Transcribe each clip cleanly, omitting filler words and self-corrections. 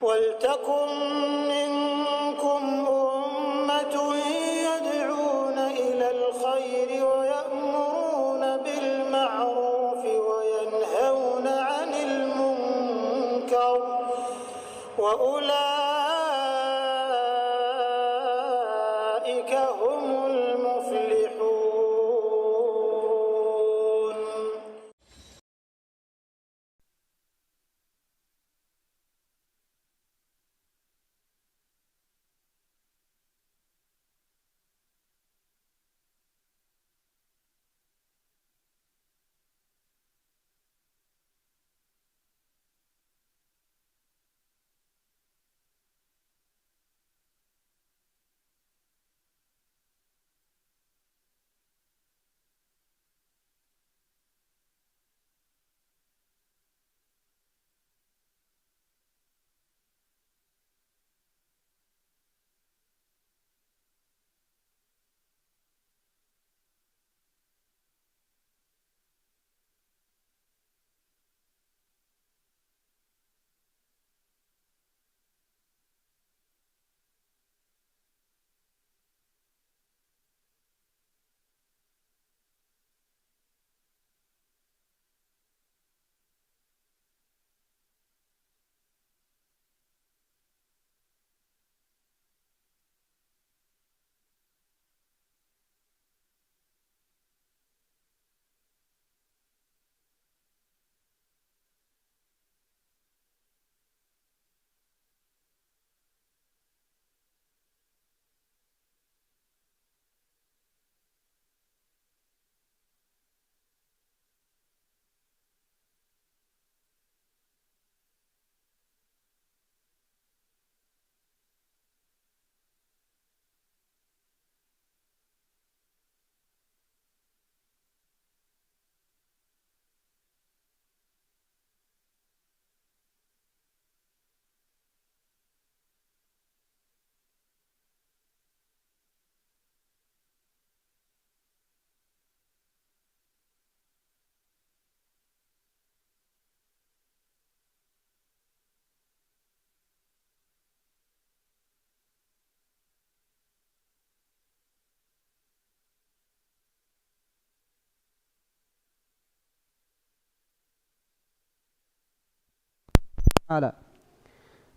وَلْتَكُنْ مِنْكُمْ أُمَّةٌ يَدْعُونَ إِلَى الْخَيْرِ وَيَأْمُرُونَ بِالْمَعْرُوفِ وَيَنْهَوْنَ عَنِ الْمُنْكَرِ وَأُولَئِكَ هُمُ الْمُفْلِحُونَ.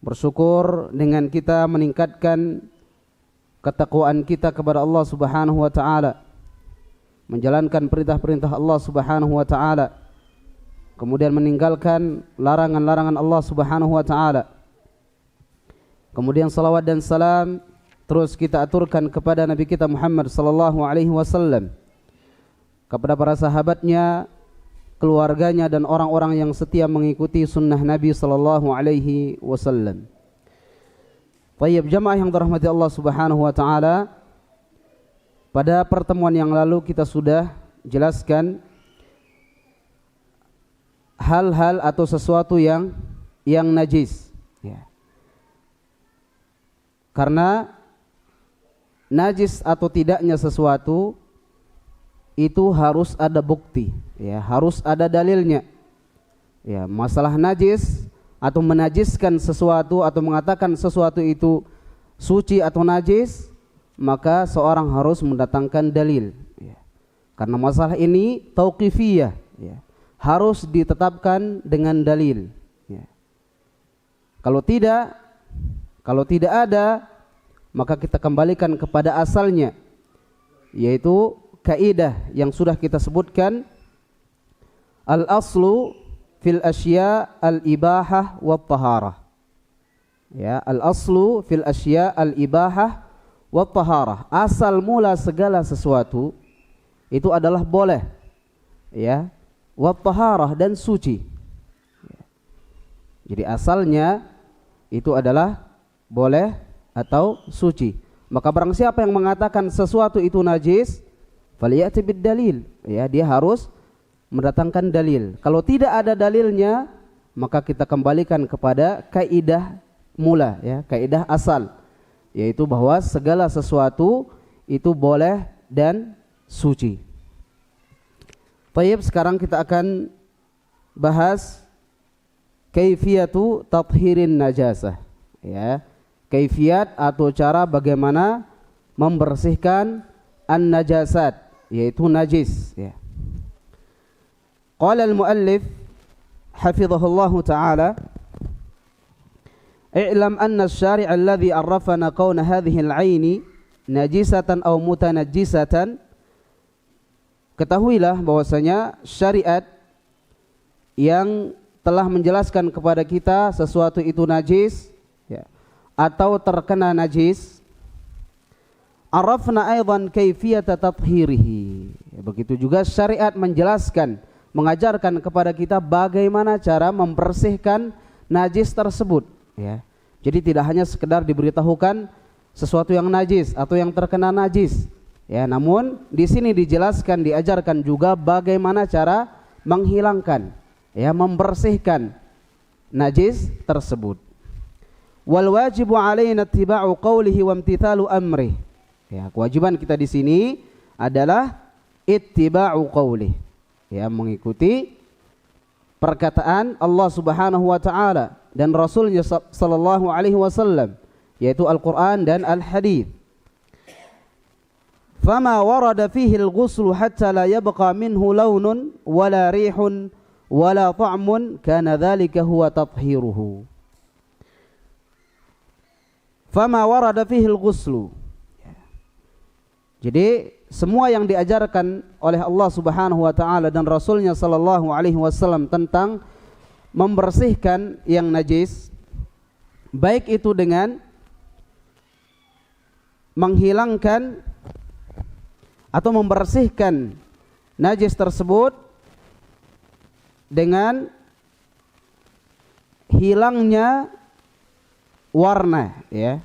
Bersyukur dengan kita meningkatkan ketakwaan kita kepada Allah Subhanahu wa taala, menjalankan perintah-perintah Allah Subhanahu wa taala, kemudian meninggalkan larangan-larangan Allah Subhanahu wa taala. Kemudian salawat dan salam terus kita aturkan kepada Nabi kita Muhammad sallallahu alaihi wasallam, kepada para sahabatnya, keluarganya dan orang-orang yang setia mengikuti sunnah Nabi sallallahu alaihi wasallam. Baik jamaah yang dirahmati Allah Subhanahu wa taala, pada pertemuan yang lalu kita sudah jelaskan hal-hal atau sesuatu yang najis, ya. Karena najis atau tidaknya sesuatu itu harus ada bukti, ya, harus ada dalilnya. Ya, masalah najis atau menajiskan sesuatu atau mengatakan sesuatu itu suci atau najis, maka seorang harus mendatangkan dalil, ya. Karena masalah ini tauqifiyah, ya, harus ditetapkan dengan dalil, ya. Kalau tidak ada, maka kita kembalikan kepada asalnya, yaitu kaidah yang sudah kita sebutkan, al-aslu fil asya al-ibahah wa taharah. Ya, al-aslu fil asya al-ibahah wa taharah. Asal mula segala sesuatu itu adalah boleh, ya, wa taharah dan suci. Ya. Jadi asalnya itu adalah boleh atau suci. Maka barang siapa yang mengatakan sesuatu itu najis, faliyati bid dalil, ya, dia harus mendatangkan dalil. Kalau tidak ada dalilnya, maka kita kembalikan kepada kaidah mula, ya, kaidah asal, yaitu bahwa segala sesuatu itu boleh dan suci. Baik, sekarang kita akan bahas kaifiyatu tathirin najasah, ya, kaifiat atau cara bagaimana membersihkan an-najasat, yaitu najis, ya. Qala al-muallif hafizahullahu ta'ala, i'lam anna asy-syari' alladhi arrafana kauna hadhihi al-'aini najisatan aw mutanajjisatan. Ketahuilah bahwasanya syariat yang telah menjelaskan kepada kita sesuatu itu najis, ya, atau terkena najis, arafna aidan kaifiyata tathhirihi. Begitu juga syariat menjelaskan, mengajarkan kepada kita bagaimana cara membersihkan najis tersebut, ya. Jadi tidak hanya sekedar diberitahukan sesuatu yang najis atau yang terkena najis, ya, namun di sini dijelaskan, diajarkan juga bagaimana cara menghilangkan, ya, membersihkan najis tersebut. Wal wajibu alaina ittiba'u qawlihi wa imtithalu amrih. Ya, kewajiban kita di sini adalah ittiba'u qawlihi, ya, mengikuti perkataan Allah Subhanahu wa taala dan Rasulnya sallallahu alaihi wasallam, yaitu Al-Qur'an dan Al-Hadits. Fama warada fihi al-ghuslu hatta la yabqa minhu lawnun wala rihun wala ta'mun kana dhalika huwa tathiruhu. Fama warada fihi al-ghuslu. Jadi semua yang diajarkan oleh Allah Subhanahu wa taala dan Rasulnya sallallahu alaihi wasallam tentang membersihkan yang najis, baik itu dengan menghilangkan atau membersihkan najis tersebut dengan hilangnya warna, ya,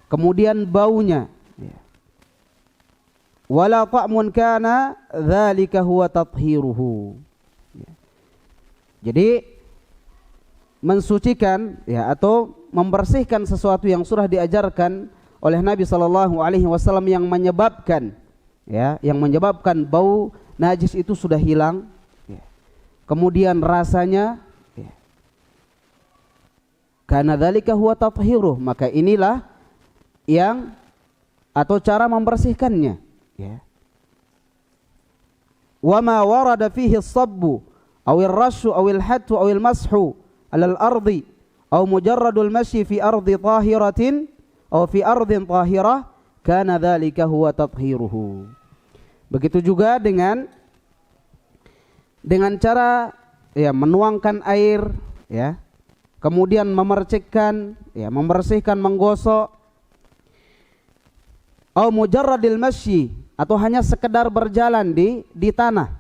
kemudian baunya, ya. Wala ta'mun kana dzalika huwa tathiruhu, ya. Jadi mensucikan, ya, atau membersihkan sesuatu yang sudah diajarkan oleh Nabi sallallahu alaihi wasallam yang menyebabkan, ya, yang menyebabkan bau najis itu sudah hilang, ya. Kemudian rasanya, ya, karena dzalika huwa tathiruh, maka inilah yang atau cara membersihkannya, ya. Wa ma warada fihi as-sabbu aw ar-rashu aw al-hattu aw al-mashu 'ala al-ardi aw mujarradul masyi fi ardi tahiratin aw fi ardin tahirah kana dzalika huwa tathiruhu. Begitu juga dengan cara, ya, menuangkan air, ya, kemudian memercikkan, ya, membersihkan, menggosok, au mujarradil masyi, atau hanya sekedar berjalan di tanah,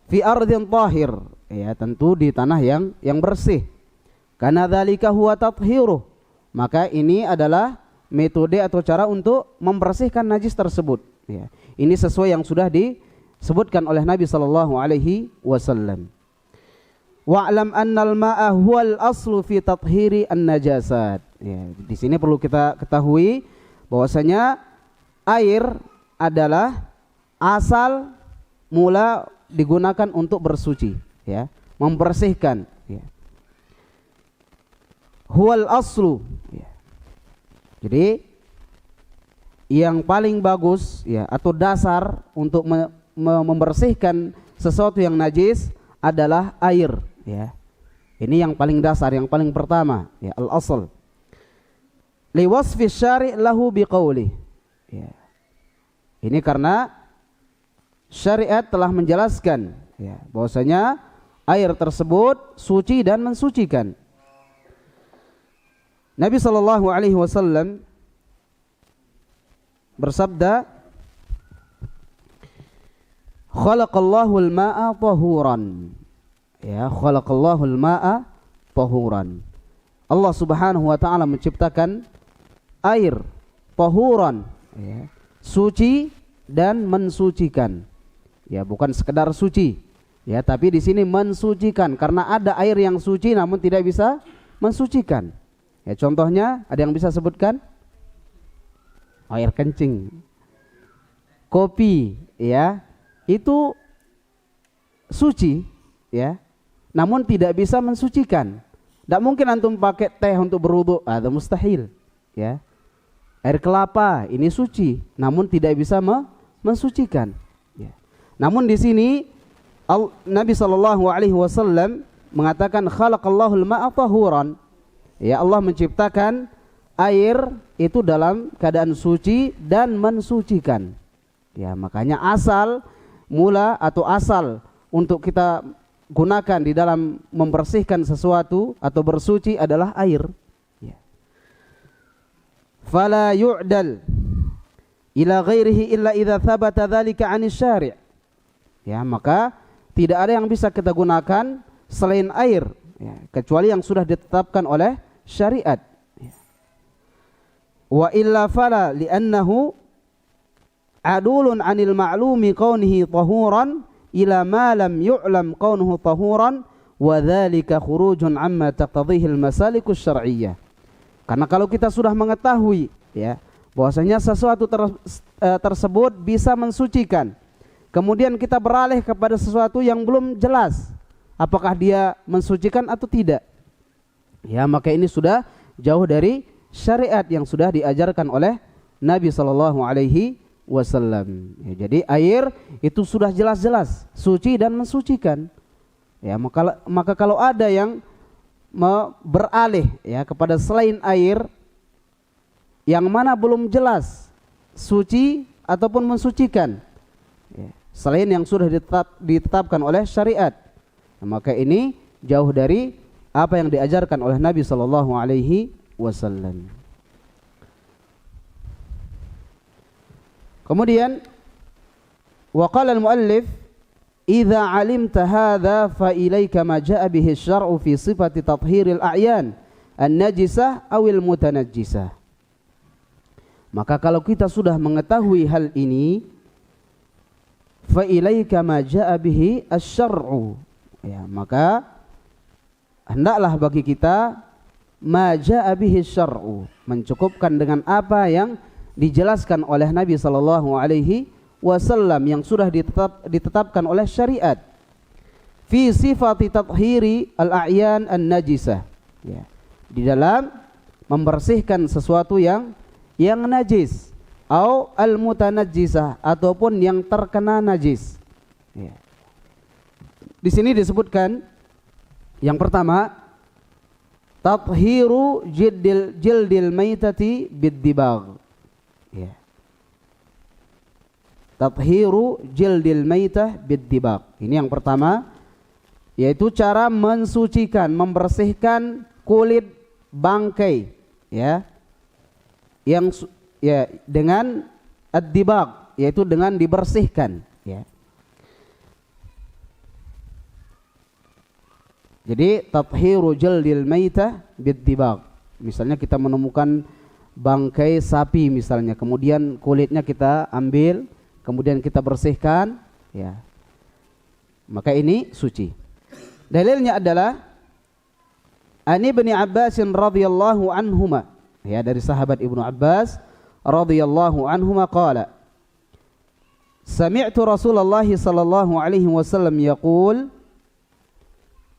fi ardin tahir, ya, tentu di tanah yang bersih, karena dzalika huwa tathiruh, maka ini adalah metode atau cara untuk membersihkan najis tersebut, ya. Ini sesuai yang sudah disebutkan oleh Nabi sallallahu alaihi wasallam. Wa'lam annal ma'a huwal aslu fi tathhiri an-najasat. Ya, di sini perlu kita ketahui bahwasanya air adalah asal mula digunakan untuk bersuci, ya, membersihkan, ya. Huwal aslu, ya. Jadi yang paling bagus, ya, atau dasar untuk membersihkan sesuatu yang najis adalah air, ya. Ini yang paling dasar, yang paling pertama, ya, al-asl. Liwasfi syari' lahu biqaulih, ya. Ini karena syariat telah menjelaskan, ya, bahwasanya air tersebut suci dan mensucikan. Nabi sallallahu alaihi wasallam bersabda, khalaqallahu al-ma'a tahuran, ya, khalaqallahu al-ma'a tahuran. Allah Subhanahu wa taala menciptakan air tahuran, ya, suci dan mensucikan. Ya, bukan sekedar suci, ya, tapi di sini mensucikan, karena ada air yang suci namun tidak bisa mensucikan. Ya, contohnya ada yang bisa sebutkan? Air kencing, kopi, ya, itu suci, ya, namun tidak bisa mensucikan. Tidak mungkin antum pakai teh untuk berwudu, ada mustahil. Ya, air kelapa ini suci, namun tidak bisa mensucikan. Ya. Namun di sini Nabi SAW mengatakan khalaqallahul ma'a tahuran. Ya, Allah menciptakan air itu dalam keadaan suci dan mensucikan. Ya, makanya asal mula atau asal untuk kita gunakan di dalam membersihkan sesuatu atau bersuci adalah air. Ya. Fala yu'dal ila ghairihi illa idza thabata dzalika 'anis syari'. Ya, maka tidak ada yang bisa kita gunakan selain air, ya, kecuali yang sudah ditetapkan oleh syariat. Ya. Wa illa fala li'annahu adulun 'anil ma'lumi kaunihi tahuran ila ma lam yu'lam kaunuhu tahuran wa dzalika khurujun amma taqtadhihi al-masalikus syar'iyyah. Karena kalau kita sudah mengetahui, ya, bahwasanya sesuatu tersebut bisa mensucikan, kemudian kita beralih kepada sesuatu yang belum jelas apakah dia mensucikan atau tidak, ya, maka ini sudah jauh dari syariat yang sudah diajarkan oleh Nabi sallallahu alaihi wasallam. Ya, jadi air itu sudah jelas-jelas suci dan mensucikan. Ya, maka kalau ada yang beralih, ya, kepada selain air yang mana belum jelas suci ataupun mensucikan, ya, selain yang sudah ditetapkan oleh syariat, maka ini jauh dari apa yang diajarkan oleh Nabi sallallahu alaihi wasallam. Kemudian wa qala al-muallif idza 'alimta hadza fa ilaika ma jaa'a bihi asy-syar'u fi sifati tathhiril a'yan an-najisah awil mutanajjisah. Maka kalau kita sudah mengetahui hal ini, fa ilaika ma jaa'a bihi asy-syar'u, ya, maka hendaklah bagi kita ma jaa'a bihi asy-syar'u, mencukupkan dengan apa yang dijelaskan oleh Nabi sallallahu alaihi wasallam yang sudah ditetapkan oleh syariat fi sifati tathhiri al-a'yan an-najisah, ya, di dalam membersihkan sesuatu yang najis, au al-mutanajjisah, ataupun yang terkena najis. Ya. Di sini disebutkan yang pertama tathhiru jildil maitati bid-dibagh. Ya. Tathhiru jildil maitah bid-dibagh. Ini yang pertama, yaitu cara mensucikan, membersihkan kulit bangkai, ya, yang dengan ad-dibagh, yaitu dengan dibersihkan, ya. Jadi tathhiru jildil maitah bid-dibagh. Misalnya kita menemukan bangkai sapi misalnya, kemudian kulitnya kita ambil, kemudian kita bersihkan, ya, maka ini suci. Dalilnya adalah an Ibnu Abbas radhiyallahu anhuma, ya, dari sahabat Ibnu Abbas radhiyallahu anhuma qala sami'tu Rasulullah sallallahu alaihi wasallam yaqul,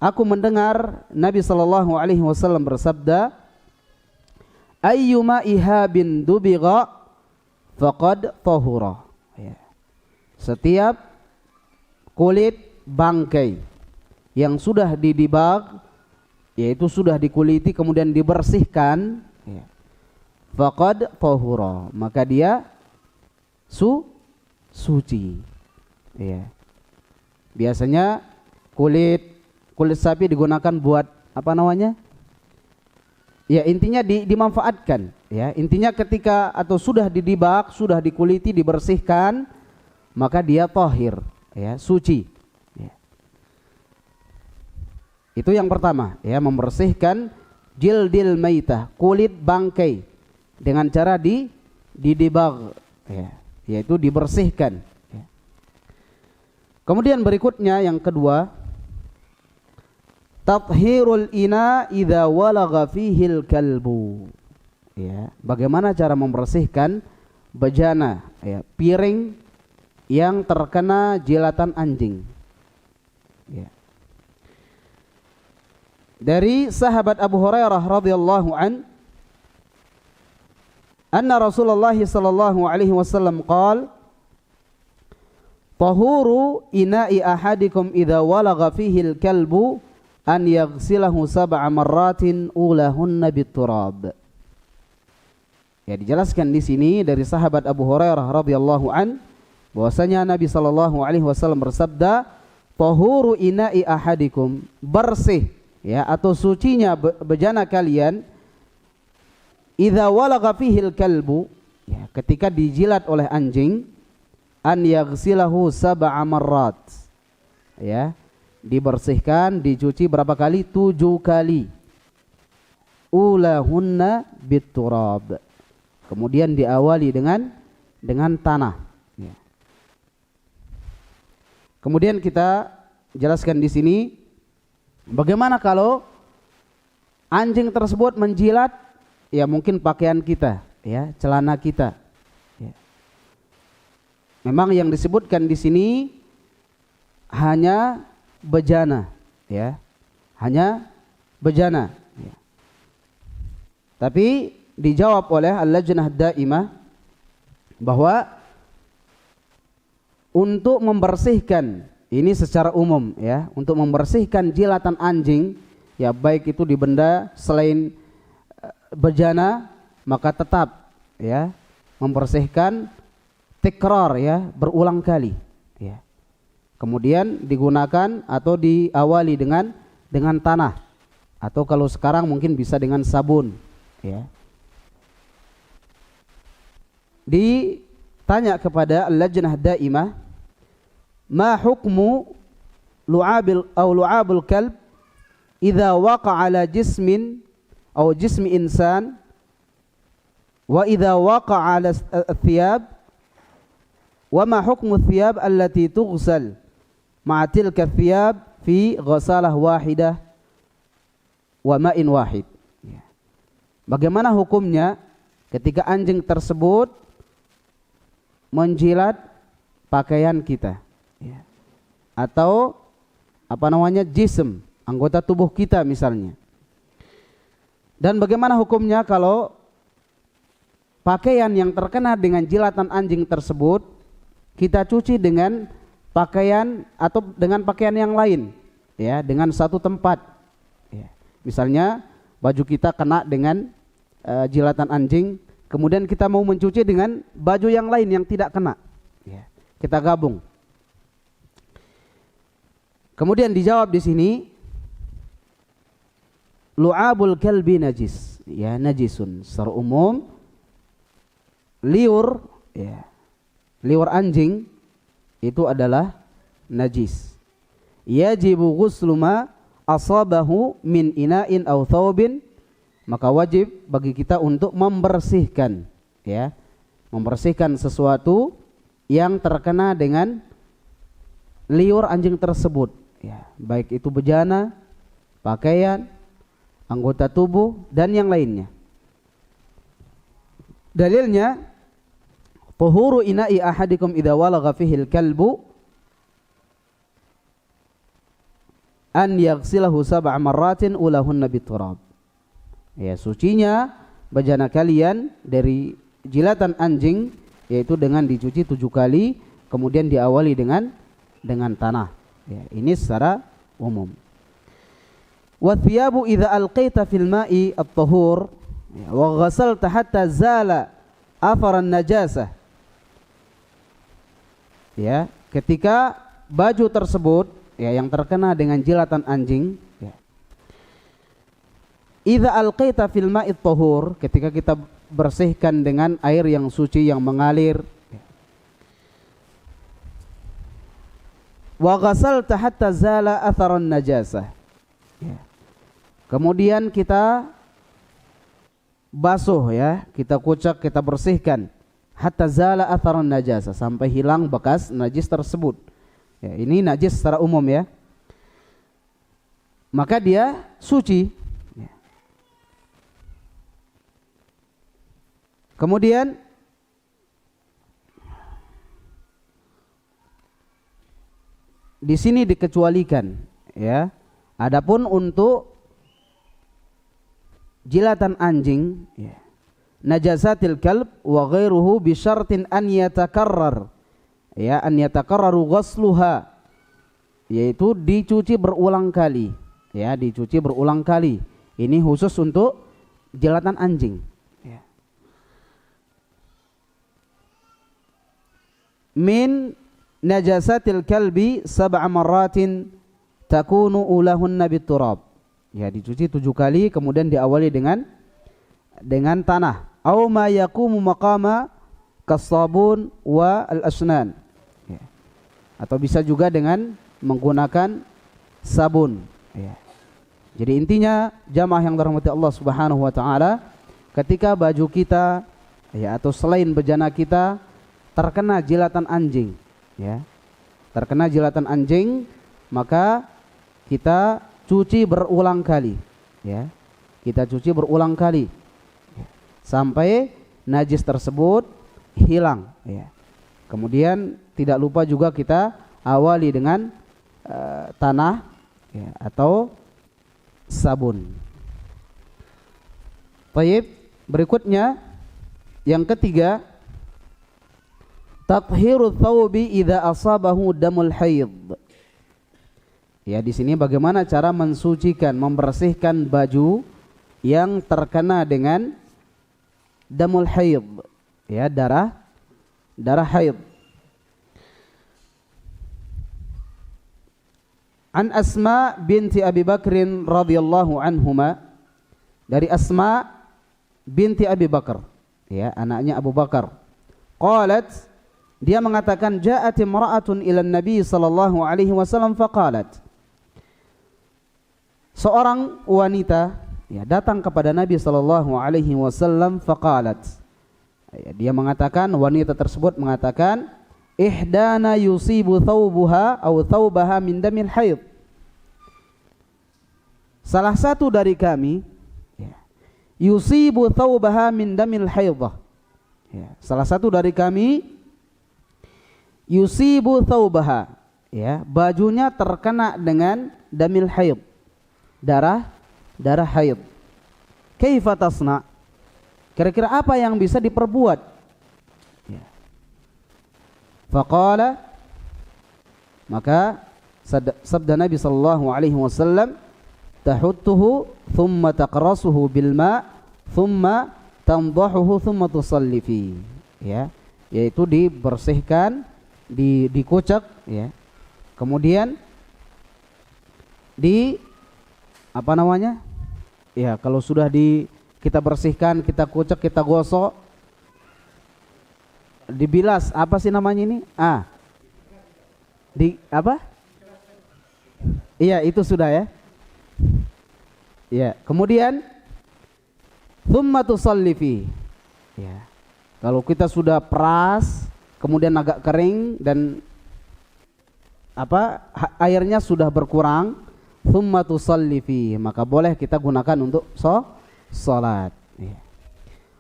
aku mendengar Nabi sallallahu alaihi wasallam bersabda, ayyuma ihabin dubigha faqad tahura. Ya. Setiap kulit bangkai yang sudah didibag, yaitu sudah dikuliti kemudian dibersihkan, ya, faqad tahura, maka dia suci. Ya. Biasanya kulit sapi digunakan buat apa namanya? Ya, intinya dimanfaatkan, ya. Intinya ketika atau sudah didibak, sudah dikuliti, dibersihkan, maka dia tahir, ya, suci, ya. Itu yang pertama, ya, membersihkan jildil maitah, kulit bangkai, dengan cara didibag, ya, yaitu dibersihkan, ya. Kemudian berikutnya yang kedua, tathhirul ina idza walagha fihil kalbu. Ya, bagaimana cara membersihkan bejana, ya, piring yang terkena jilatan anjing. Ya. dari sahabat Abu Hurairah radhiyallahu anna Rasulullah sallallahu alaihi wasallam qala tahuru ina'i ahadikum idza walagha fihi al-kalbu an yaghsilahu sab'a marratin ulahunna bit-turab. Ya, dijelaskan di sini dari sahabat Abu Hurairah radhiyallahu bahwasanya Nabi sallallahu alaihi wasallam bersabda, tahuru ina'i ahadikum, bersih ya atau sucinya bejana kalian, idza walagha fihil kalbu, ya, ketika dijilat oleh anjing, an yaghsilahu sab'a marrat, ya, dibersihkan, dicuci berapa kali? 7 kali. Ulahunna biturab, kemudian diawali dengan tanah, ya. Kemudian kita jelaskan di sini bagaimana kalau anjing tersebut menjilat, ya, mungkin pakaian kita, ya, celana kita, ya. Memang yang disebutkan di sini hanya bejana, ya, hanya bejana, ya. Tapi dijawab oleh Al-Lajnah Daimah bahwa untuk membersihkan ini secara umum, ya, untuk membersihkan jilatan anjing, ya, baik itu di benda selain bejana, maka tetap, ya, membersihkan tikrar, ya, berulang kali, ya. Kemudian digunakan atau diawali dengan tanah, atau kalau sekarang mungkin bisa dengan sabun, ya. Ditanya kepada Al-Lajnah Daimah, ma hukmu lu'abul kalb idza waqa'a ala jismin aw jismi insan wa idza waqa'a ala thiyab, wa ma hukmu thiyab allati tughsal ma'a tilka thiyab fi ghasalah wahidah wa ma'in wahid. Bagaimana hukumnya ketika anjing tersebut menjilat pakaian kita, ya, atau jism, anggota tubuh kita misalnya. Dan bagaimana hukumnya kalau pakaian yang terkena dengan jilatan anjing tersebut kita cuci dengan pakaian atau dengan pakaian yang lain, ya, dengan satu tempat, ya. Misalnya baju kita kena dengan jilatan anjing, kemudian kita mau mencuci dengan baju yang lain yang tidak kena, ya, kita gabung. Kemudian dijawab di sini, lu'abul kalbi najis, ya, najisun. Secara umum liur, ya, liur anjing itu adalah najis. Yajibu ghuslu ma asabahu min ina'in aw thawbin, maka wajib bagi kita untuk membersihkan, ya, membersihkan sesuatu yang terkena dengan liur anjing tersebut, ya, baik itu bejana, pakaian, anggota tubuh dan yang lainnya. Dalilnya, tuhuru ina'i ahadikum idza walagha fihi al-kalbu an yaghsilahu sab'a marratin ulahunna biturab. Ya, sucinya bejana kalian dari jilatan anjing yaitu dengan dicuci 7 kali, kemudian diawali dengan tanah. Ya, ini secara umum. Wa thiyabu idza alqaita fil ma'i at-tahur wa ghasalta hatta zala athar an-najasah. Ya, ketika baju tersebut, ya, yang terkena dengan jilatan anjing, ya, idza alqaita fil ma'i at-tahur, ketika kita bersihkan dengan air yang suci yang mengalir, ya. Wa ghasalta hatta zala athar an-najasah. Ya. Kemudian kita basuh, ya, kita kucek, kita bersihkan hatta zala atharan najasa, sampai hilang bekas najis tersebut. Ya, ini najis secara umum, ya. Maka dia suci. Ya. Kemudian di sini dikecualikan, ya. Adapun untuk jilatan anjing, ya, najasatil kalb wa ghairuhu bi syartin an yatakarrar, ya, an yatakarraru ghusluha, yaitu dicuci berulang kali, ya, dicuci berulang kali. Ini khusus untuk jilatan anjing, ya. Min najasatil kalbi sab'a marratin takunu ulahunna biturab, ya, dicuci 7 kali kemudian diawali dengan tanah. Au ma yaqumu maqama kasabun wa al-asnan, ya. Atau bisa juga dengan menggunakan sabun, ya. Jadi intinya jamaah yang dirahmati Allah Subhanahu wa taala, ketika baju kita, ya, atau selain bejana kita terkena jilatan anjing, ya, terkena jilatan anjing, maka kita cuci berulang kali, ya. Kita cuci berulang kali, ya, sampai najis tersebut hilang, ya. Kemudian tidak lupa juga kita awali dengan tanah, ya, atau sabun. Baik, berikutnya yang ketiga, tathiru thawbi idza asabahu damul haid. Ya, di sini bagaimana cara mensucikan, membersihkan baju yang terkena dengan damul haid, ya, darah haid. An Asma binti Abi Bakrin radhiyallahu anhuma, dari Asma binti Abi Bakar, ya, anaknya Abu Bakar. Qalat, dia mengatakan, ja'at imra'atun ila Nabi sallallahu alaihi wasallam faqalat, seorang wanita, ya, datang kepada Nabi sallallahu alaihi wasallam faqalat, ya, dia mengatakan, wanita tersebut mengatakan, ihdana yusibu thawbuha aw thawbaha min damil haid. Salah satu dari kami, ya, yusibu thawbaha min damil haidah, ya, salah satu dari kami yusibu thawbaha, ya, bajunya terkena dengan damil haid, darah haid. Kaifa tasna, kira-kira apa yang bisa diperbuat? Faqala, maka sabda Nabi sallallahu alaihi wasallam, tahuttuhu thumma taqrasuhu bil ma thumma tandahuhu thumma tusalli fi, ya, yaitu dibersihkan, dikocok, ya, kemudian ya, kalau sudah kita bersihkan, kita kocok, kita gosok, dibilas, apa sih namanya ini? Iya, itu sudah, ya. Ya, kemudian thumma tusalli fi, ya. Kalau kita sudah peras, kemudian agak kering dan airnya sudah berkurang, thumma tusalli fi, maka boleh kita gunakan untuk salat, ya.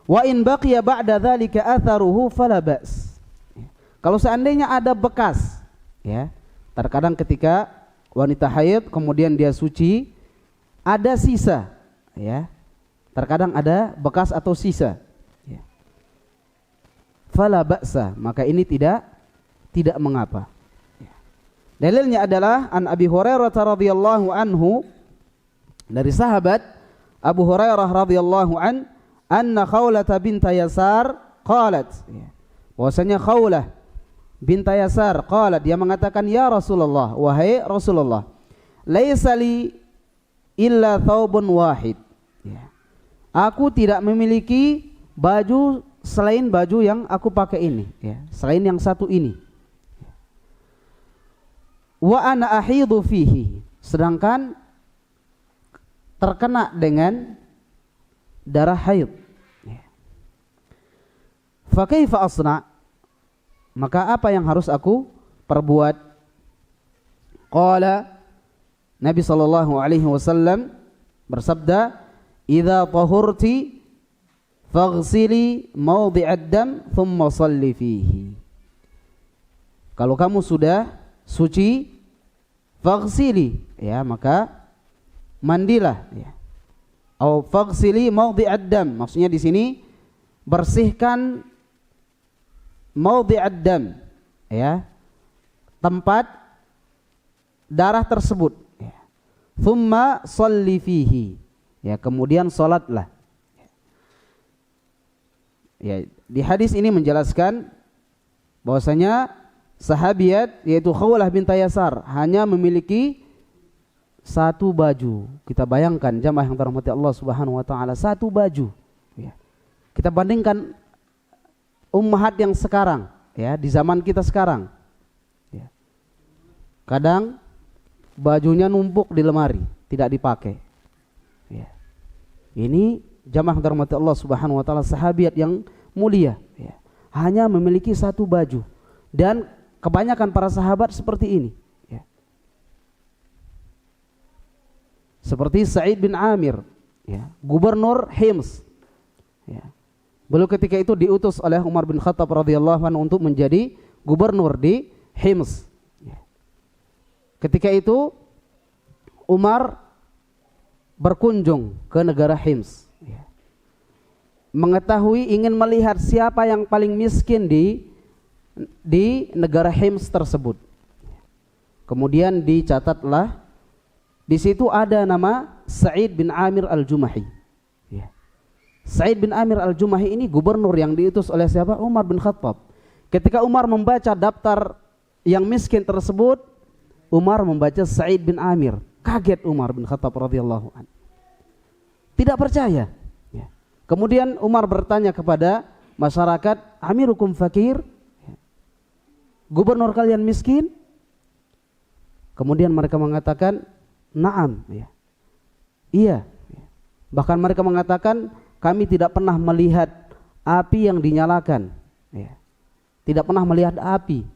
Wa in baqiya ba'da dzalika atharuhu fala ba's. Kalau seandainya ada bekas, ya, terkadang ketika wanita haid kemudian dia suci ada sisa, ya, terkadang ada bekas atau sisa, ya, fala ba'sa, maka ini tidak mengapa, ya. Dalilnya adalah an Abi Hurairah radhiyallahu anhu, dari sahabat Abu Hurairah radhiyallahu anna Khawlah bint Yasar qalat, ya, bahwasanya Khawlah bint Yasar qalat, dia mengatakan, ya Rasulullah, wahai Rasulullah, laisa li illa thawbun wahid, ya, aku tidak memiliki baju selain baju yang aku pakai ini, ya, selain yang satu ini, wa ana ahidu fihi, sedangkan terkena dengan darah haid, ya. Fa kaifa asna, maka apa yang harus aku perbuat? Qala, Nabi sallallahu alaihi wasallam bersabda, idza tahurti faghsili mawdi'ad dam thumma shalli fihi. Kalau kamu sudah suci, faghsili, ya, maka mandilah, ya, Au faghsili mawdi'ad dam. Maksudnya di sini bersihkan mawdi'ad dam, ya, tempat darah tersebut. Ya. Thumma shalli fihi. Ya, kemudian salatlah. Ya, di hadis ini menjelaskan bahwasanya sahabiat yaitu Khawlah bint Yasar hanya memiliki satu baju. Kita bayangkan jamaah yang dirahmati Allah Subhanahu wa taala, satu baju. Ya. Kita bandingkan ummahat yang sekarang, ya, di zaman kita sekarang. Ya. Kadang bajunya numpuk di lemari, tidak dipakai. Ya. Ini jamaah yang dirahmati Allah Subhanahu wa taala, sahabiat yang mulia, ya, hanya memiliki satu baju, dan kebanyakan para sahabat seperti ini. Seperti Sa'id bin Amir, ya, gubernur Hims, ya. Beliau ketika itu diutus oleh Umar bin Khattab radhiyallahu anhu untuk menjadi gubernur di Hims. Ya. Ketika itu Umar berkunjung ke negara Hims, ya, mengetahui, ingin melihat siapa yang paling miskin di negara Hims tersebut. Kemudian dicatatlah. Di situ ada nama Sa'id bin Amir al-Jumahi. Ya. Sa'id bin Amir al-Jumahi ini gubernur yang diutus oleh siapa? Umar bin Khattab. Ketika Umar membaca daftar yang miskin tersebut, Umar membaca Sa'id bin Amir. Kaget Umar bin Khattab radhiyallahu anhu. Tidak percaya. Ya. Kemudian Umar bertanya kepada masyarakat, "Amirukum fakir?" Ya. Gubernur kalian miskin? Kemudian mereka mengatakan, "Na'am." Ya. Iya. Bahkan mereka mengatakan, kami tidak pernah melihat api yang dinyalakan. Ya. Tidak pernah melihat api.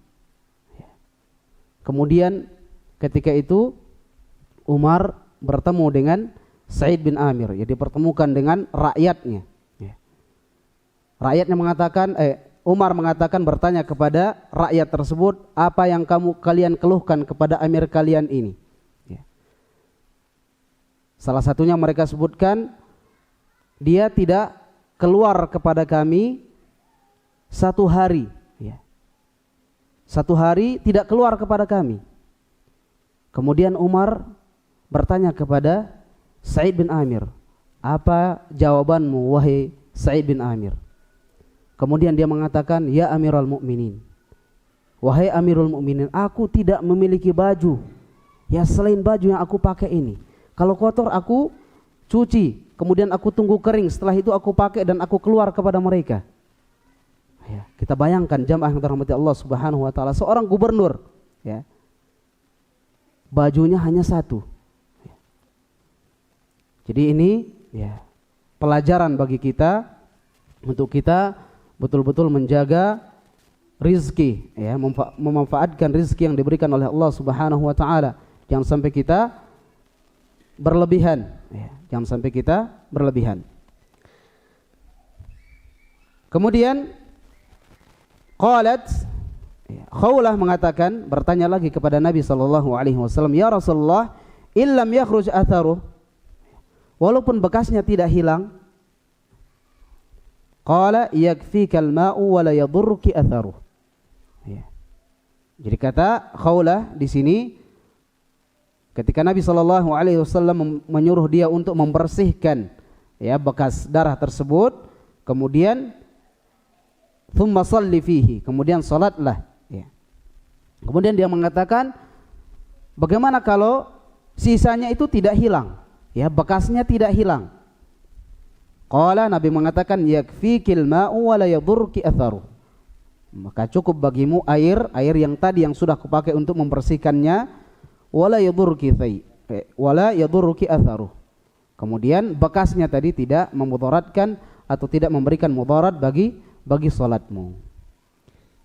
Ya. Kemudian ketika itu Umar bertemu dengan Sa'id bin Amir. Ya, dipertemukan dengan rakyatnya. Ya. Rakyatnya mengatakan, Umar mengatakan, bertanya kepada rakyat tersebut, apa yang kalian keluhkan kepada amir kalian ini? Salah satunya mereka sebutkan, dia tidak keluar kepada kami 1 hari. Ya. 1 hari tidak keluar kepada kami. Kemudian Umar bertanya kepada Sa'id bin Amir, apa jawabanmu wahai Sa'id bin Amir? Kemudian dia mengatakan, ya Amirul Mukminin, wahai Amirul Mukminin, aku tidak memiliki baju, ya, selain baju yang aku pakai ini. Kalau kotor aku cuci, kemudian aku tunggu kering, setelah itu aku pakai dan aku keluar kepada mereka. Ya, kita bayangkan jamaah yang dirahmati Allah Subhanahu wa taala, seorang gubernur, ya, bajunya hanya satu. Ya. Jadi ini, ya, pelajaran bagi kita untuk kita betul-betul menjaga rizki, ya, memanfaatkan rizki yang diberikan oleh Allah Subhanahu wa taala. Jangan sampai kita berlebihan, ya, jangan sampai kita berlebihan. Kemudian qalat, ya, Khawlah mengatakan, bertanya lagi kepada Nabi sallallahu alaihi wasallam, ya Rasulullah, illam yakhruj atharuh, walaupun bekasnya tidak hilang, qala yakfikal ma'u wa la yadurruki atharuh. Ya. Jadi kata Khawlah di sini, ketika Nabi sallallahu alaihi wasallam menyuruh dia untuk membersihkan, ya, bekas darah tersebut, kemudian thumma shalli fihi, kemudian salatlah, ya. Kemudian dia mengatakan, bagaimana kalau sisanya itu tidak hilang, ya, bekasnya tidak hilang? Qala, Nabi mengatakan, yakfikil ma'u wa la yadurruki atharu, maka cukup bagimu air yang tadi yang sudah kupakai untuk membersihkannya, wala yadurruki atharuh, kemudian bekasnya tadi tidak memudaratkan atau tidak memberikan mudarat bagi salatmu.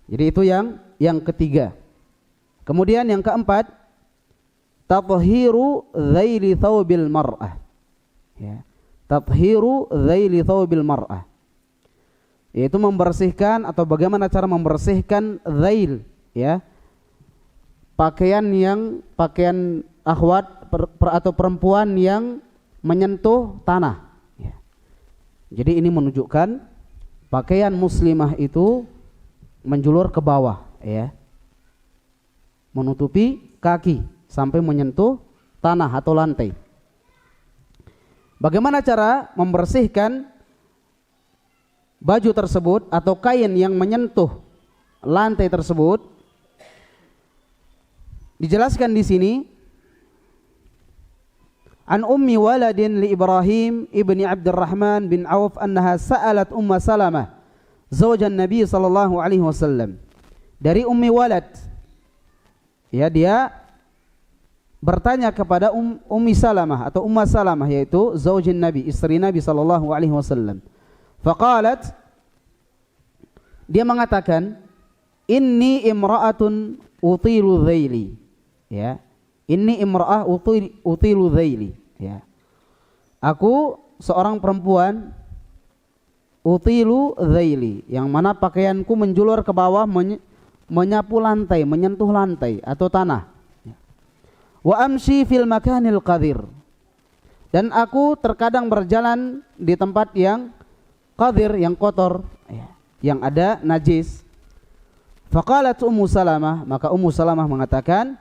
Jadi itu yang ketiga. Kemudian yang keempat, tathhiru dzaili thawbil mar'ah, ya, tathhiru dzaili thawbil mar'ah, yaitu membersihkan atau bagaimana cara membersihkan dzail, ya, pakaian akhwat atau perempuan yang menyentuh tanah, Jadi ini menunjukkan pakaian muslimah itu menjulur ke bawah, ya, menutupi kaki sampai menyentuh tanah atau lantai. Bagaimana cara membersihkan baju tersebut atau kain yang menyentuh lantai tersebut? Dijelaskan di sini, an ummi waladin li Ibrahim ibni Abdurrahman bin Auf annaha sa'alat Umma Salamah zawjan Nabi sallallahu alaihi wasallam. Dari ummi walad, ya, dia bertanya kepada Ummi Salamah atau Umma Salamah, yaitu zaujin Nabi, istri Nabi sallallahu alaihi wasallam. Faqalat, dia mengatakan, inni imra'atun utilu dhaili, ya, inni imra'ah utilu dhaili, ya, aku seorang perempuan utilu dhaili, yang mana pakaianku menjulur ke bawah, menyapu lantai, menyentuh lantai atau tanah. Wa amshi fil makanil qadir, dan aku terkadang berjalan di tempat yang qadir, yang kotor, yang ada najis. Faqalat Ummu Salamah, maka Ummu Salamah mengatakan,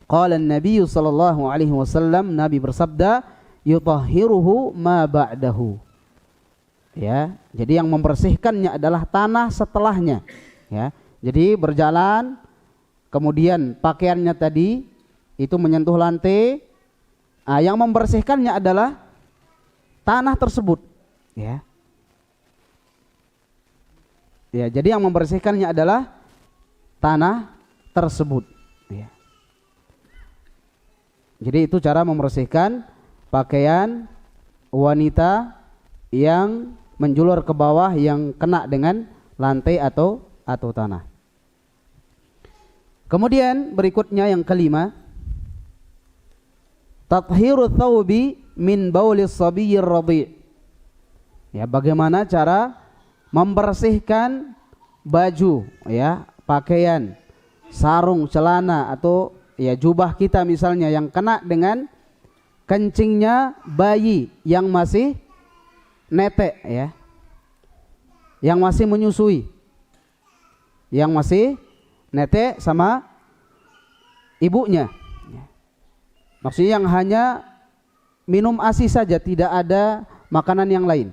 qala an-nabiy sallallahu alaihi wasallam, Nabi bersabda, yutahhiruhu ma ba'dahu, ya, jadi yang membersihkannya adalah tanah setelahnya, ya. Jadi berjalan, kemudian pakaiannya tadi itu menyentuh lantai, yang membersihkannya adalah tanah tersebut, ya. Ya, jadi yang membersihkannya adalah tanah tersebut, ya. Jadi itu cara membersihkan pakaian wanita yang menjulur ke bawah, yang kena dengan lantai atau tanah. Kemudian berikutnya yang kelima, tathiru thawbi min baulis sabiyyir radhi'. Ya, bagaimana cara membersihkan baju, ya, pakaian, sarung, celana atau ya jubah kita misalnya yang kena dengan kencingnya bayi yang masih netek, ya, yang masih menyusui, yang masih netek sama ibunya, maksudnya yang hanya minum ASI saja, tidak ada makanan yang lain.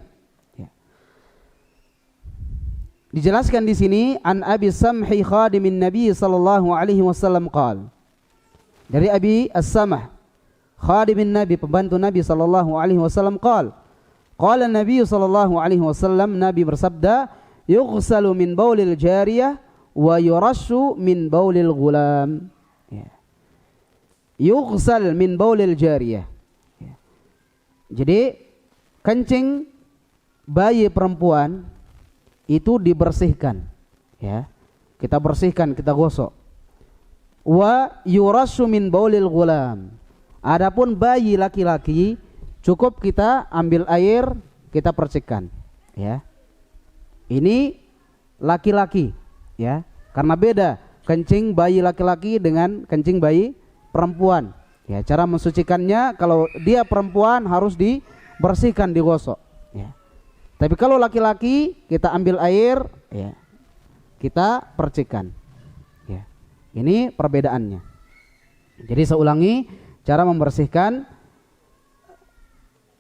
Dijelaskan di sini, an Abi Samhi khadimin Nabi sallallahu alaihi wasallam qala, dari Abi As-Samah khadimin Nabi, pembantu Nabi sallallahu alaihi wasallam, qala Nabi sallallahu alaihi wasallam, Nabi bersabda, yughsalu min baulil jariyah wa yurashu min baulil ghulam. Yughsal min baulil jariyah, jadi kencing bayi perempuan itu dibersihkan, ya, kita bersihkan, kita gosok. Wa yurashu min baulil ghulam, adapun bayi laki-laki cukup kita ambil air, kita percikkan, ya. Ini laki-laki, ya, karena beda kencing bayi laki-laki dengan kencing bayi perempuan, ya. Cara mensucikannya, kalau dia perempuan harus dibersihkan, digosok, ya. Tapi kalau laki-laki kita ambil air, ya, kita percikkan, ya. Ini perbedaannya. Jadi saya ulangi, cara membersihkan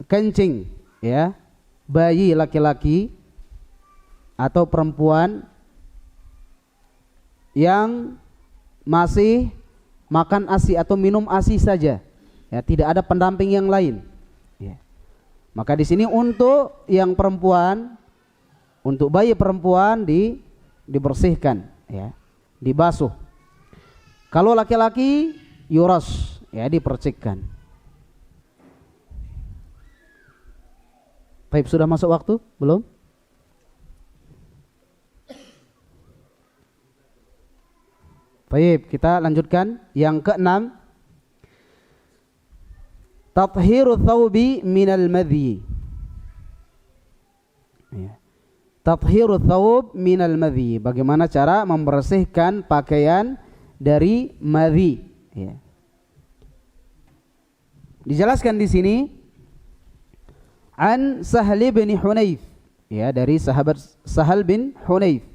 kencing, ya, bayi laki-laki atau perempuan yang masih makan ASI atau minum ASI saja, ya, tidak ada pendamping yang lain, ya. Maka di sini untuk yang perempuan, untuk bayi perempuan dibersihkan, ya, dibasuh. Kalau laki-laki yuras, ya, dipercikkan. Baik, sudah masuk waktu belum? Baik, kita lanjutkan yang keenam, tathiru thawbi minal madhi, ya. Tathiru thawb minal madhi, bagaimana cara membersihkan pakaian dari madhi, ya. Dijelaskan di sini, an Sahli bin Hunayf ya, dari sahabat Sahal bin Hunayf.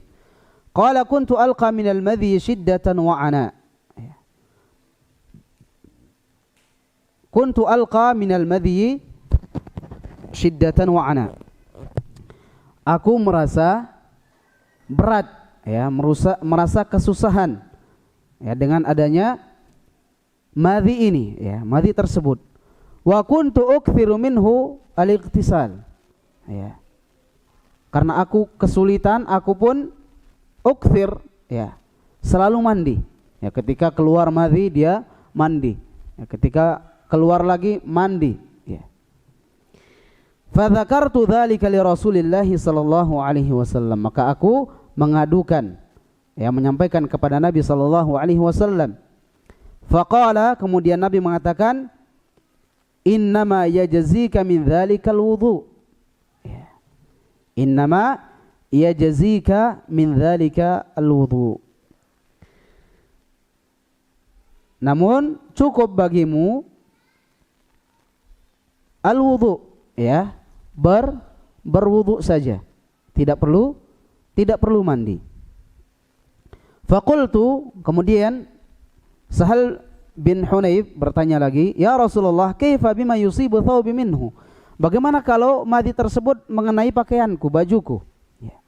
Qala kuntu alqa minal madhi shiddatan wa ana. Kuntu alqa minal madhi shiddatan wa ana. Aku merasa berat, ya, merasa kesusahan, ya, dengan adanya madhi ini, ya, madhi tersebut. Wa kuntu ukthiru minhu al-ightisal, ya. Karena aku kesulitan, aku pun ukthir, ya, selalu mandi. Ya, ketika keluar madhi dia mandi. Ya, ketika keluar lagi mandi, ya. Fa dzakartu dzalika li Rasulillah sallallahu alaihi wasallam, maka aku mengadukan, ya, menyampaikan kepada Nabi sallallahu alaihi wasallam. Faqala, kemudian Nabi mengatakan, innama yajzika min dzalikal wudu. Ya. Innama yajzika min dzalika al-wudu. Namun cukup bagimu al-wudu, ya, berwudu saja. Tidak perlu mandi. Faqultu, kemudian Sahal bin Hunayf bertanya lagi, ya Rasulullah, kaifa bima yusibu thawbi minhu? Bagaimana kalau madhi tersebut mengenai pakaianku, bajuku? Ya.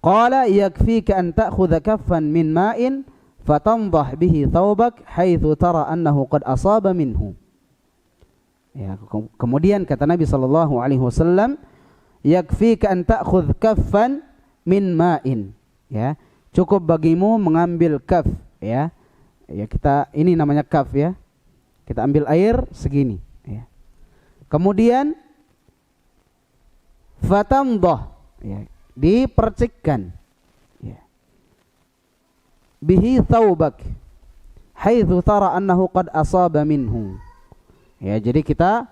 Qala yakfika an ta'khudha kaffan min ma'in fatandah bihi thawbak haitsu tara annahu qad asaba minhu. Ya, kemudian kata Nabi sallallahu alaihi wasallam, yakfika an ta'khudh kaffan min ma'in. Ya, cukup bagimu mengambil kaf, ya. Ya, kita ini namanya kaf, ya. Kita ambil air segini, ya. Kemudian fatamdah, ya, dipercikkan, ya, bihi thawbak haitsu tara annahu qad asaba minhu. Ya, jadi kita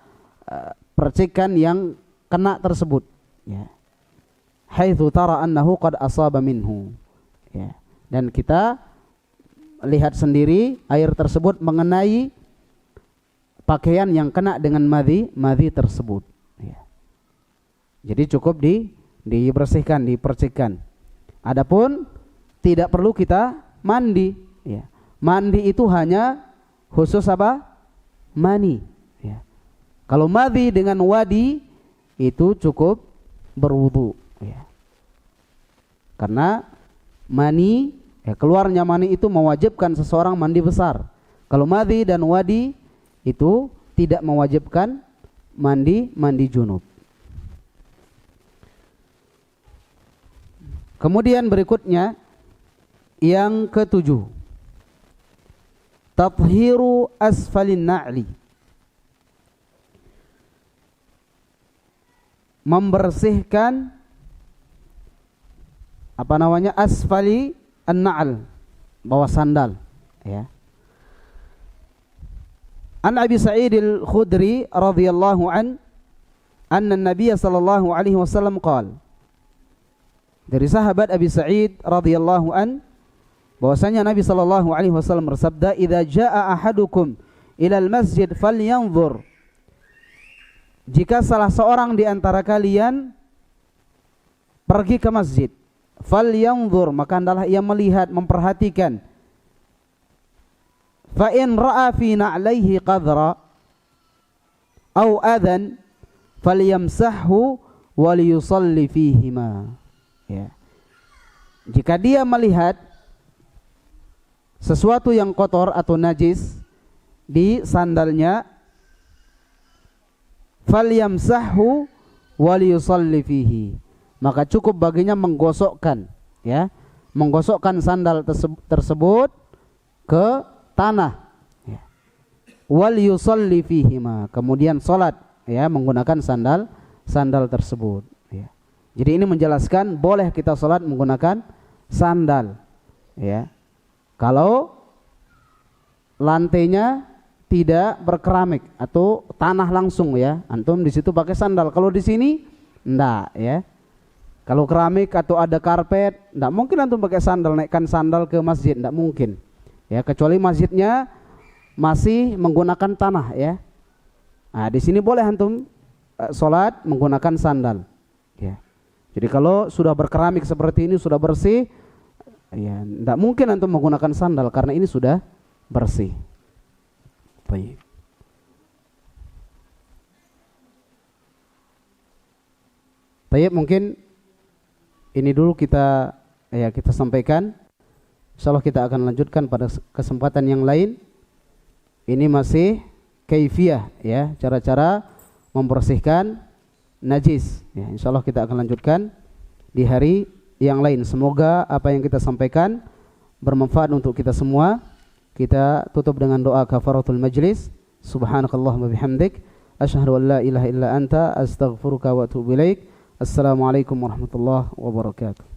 percikkan yang kena tersebut, ya. Haitsu tara annahu qad asaba minhu. Ya. Dan kita lihat sendiri air tersebut mengenai pakaian yang kena dengan madhi tersebut, ya. Jadi cukup dibersihkan, dipercikkan. Adapun tidak perlu kita mandi, ya. Mandi itu hanya khusus apa? Mani, ya. Kalau madhi dengan wadi itu cukup berwudu, ya. Karena mani, ya, keluarnya mani itu mewajibkan seseorang mandi besar. Kalau madhi dan wadi itu tidak mewajibkan mandi junub. Kemudian berikutnya yang ketujuh, tathhiru asfalin na'li, membersihkan asfali an-na'al, bawah sandal, ya. An Abi Sa'id al-Khudri radhiyallahu anna Nabiy sallallahu alaihi wasallam qala, dari sahabat Abi Sa'id radhiyallahu bahwasanya Nabi sallallahu alaihi wasallam bersabda, idza jaa ahadukum ilal masjid falyanzur, jika salah seorang di antara kalian pergi ke masjid, falyanzur, maka hendaklah ia melihat, memperhatikan. Fa in ra'a fi na'laihi qadra aw adhan falyamsahhu wal yusalli fihima. Ya. Jika dia melihat sesuatu yang kotor atau najis di sandalnya, falyamsahhu wal yusalli fihi, maka cukup baginya menggosokkan, ya, menggosokkan sandal tersebut ke tanah, ya. Wal yusalli fihima, kemudian salat, ya, menggunakan sandal tersebut, ya. Jadi ini menjelaskan boleh kita salat menggunakan sandal, ya, kalau lantainya tidak berkeramik atau tanah langsung, ya. Antum di situ pakai sandal, kalau di sini enggak, ya. Kalau keramik atau ada karpet, enggak mungkin antum pakai sandal, naikkan sandal ke masjid, enggak mungkin, ya, kecuali masjidnya masih menggunakan tanah, ya. Nah, di sini boleh antum salat menggunakan sandal, ya. Jadi kalau sudah berkeramik seperti ini sudah bersih, ya tidak mungkin antum menggunakan sandal karena ini sudah bersih. Baik. Baik, mungkin ini dulu kita sampaikan. Insyaallah kita akan lanjutkan pada kesempatan yang lain. Ini masih kaifiyah ya, cara-cara membersihkan najis. Ya, insyaallah kita akan lanjutkan di hari yang lain. Semoga apa yang kita sampaikan bermanfaat untuk kita semua. Kita tutup dengan doa kafaratul majlis. Subhanakallahumma bihamdik asyhadu an la ilaha illa anta astaghfiruka wa atubu ilaik. Assalamualaikum warahmatullahi wabarakatuh.